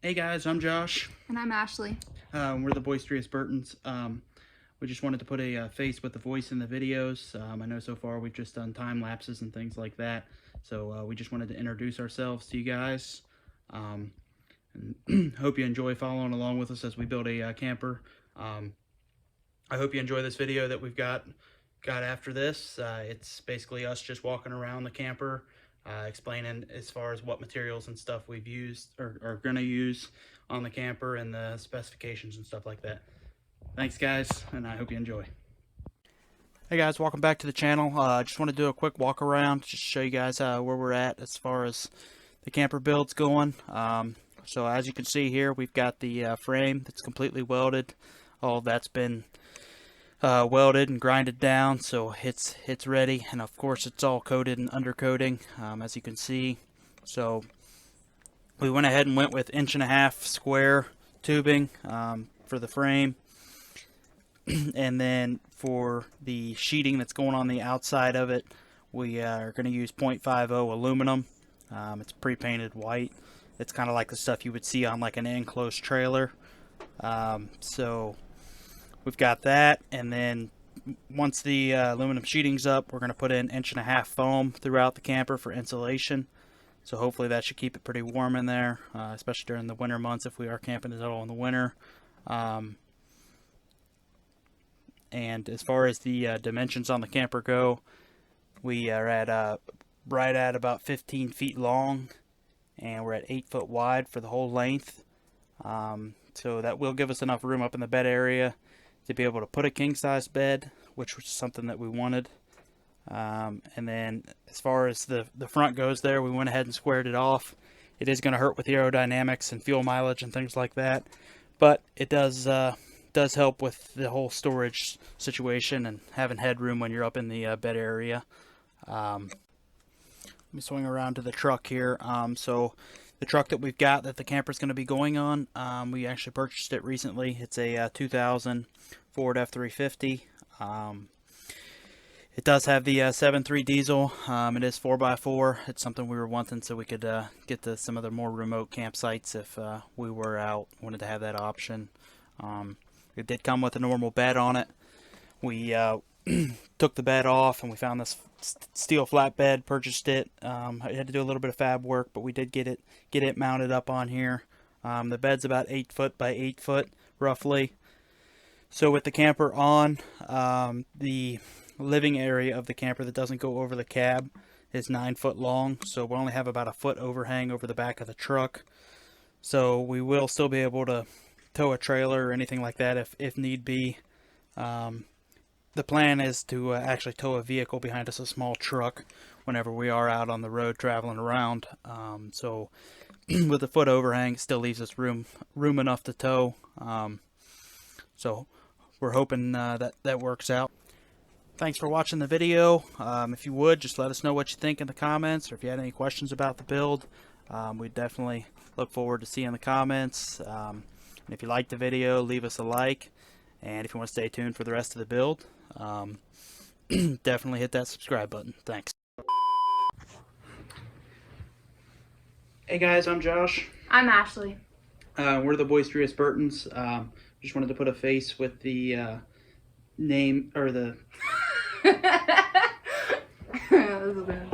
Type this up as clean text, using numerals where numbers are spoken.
Hey guys, I'm Josh. And I'm Ashley. We're the Boisterous Burtons. We just wanted to put a face with the voice in the videos. I know so far we've just done time lapses and things like that, so we just wanted to introduce ourselves to you guys. And hope you enjoy following along with us as we build a camper. Um, I hope you enjoy this video that we've got after this. It's basically us just walking around the camper, explaining as far as what materials and stuff we've used or are going to use on the camper and the specifications and stuff like that. Thanks guys, and I hope you enjoy. Hey guys, welcome back to the channel. I just want to do a quick walk around, just show you guys where we're at as far as the camper build's going. So as you can see here, we've got the frame that's completely welded. All of that's been welded and grinded down, so it's ready, and of course it's all coated and undercoating, as you can see. So we went ahead and went with 1.5 inch square tubing for the frame, and then for the sheeting that's going on the outside of it, we are going to use 0.50 aluminum. It's pre-painted white. It's kind of like the stuff you would see on like an enclosed trailer. So we've got that, and then once the aluminum sheeting's up, we're going to put in 1.5 inch foam throughout the camper for insulation. So hopefully that should keep it pretty warm in there, especially during the winter months if we are camping at all in the winter. And as far as the dimensions on the camper go, we are at right at about 15 feet long, and we're at 8 foot wide for the whole length. So that will give us enough room up in the bed area to be able to put a king size bed, which was something that we wanted. And then as far as the front goes there, we went ahead and squared it off. It is going to hurt with aerodynamics and fuel mileage and things like that, but it does help with the whole storage situation and having headroom when you're up in the bed area. Let me swing around to the truck here. So the truck that we've got that the camper's going to be going on, we actually purchased it recently. It's a 2000 Ford F350. It does have the 7.3 diesel. It is 4x4. It's something we were wanting so we could get to some of the more remote campsites if we were out, wanted to have that option. It did come with a normal bed on it. We took the bed off and we found this steel flatbed, purchased it. I had to do a little bit of fab work, but we did get it mounted up on here. The bed's about 8 foot by 8 foot roughly. So with the camper on, the living area of the camper that doesn't go over the cab is 9 foot long, so we only have about a foot overhang over the back of the truck. So we will still be able to tow a trailer or anything like that if need be. The plan is to actually tow a vehicle behind us, a small truck, whenever we are out on the road traveling around. So with the foot overhang, it still leaves us room enough to tow. So we're hoping that works out. Thanks for watching the video. If you would, just let us know what you think in the comments, or if you had any questions about the build. We definitely look forward to seeing the comments. And if you liked the video, leave us a like. And if you want to stay tuned for the rest of the build, definitely hit that subscribe button. Thanks. Hey guys, I'm Josh. I'm Ashley. We're the Boisterous Burtons. Just wanted to put a face with the name, or the This is gonna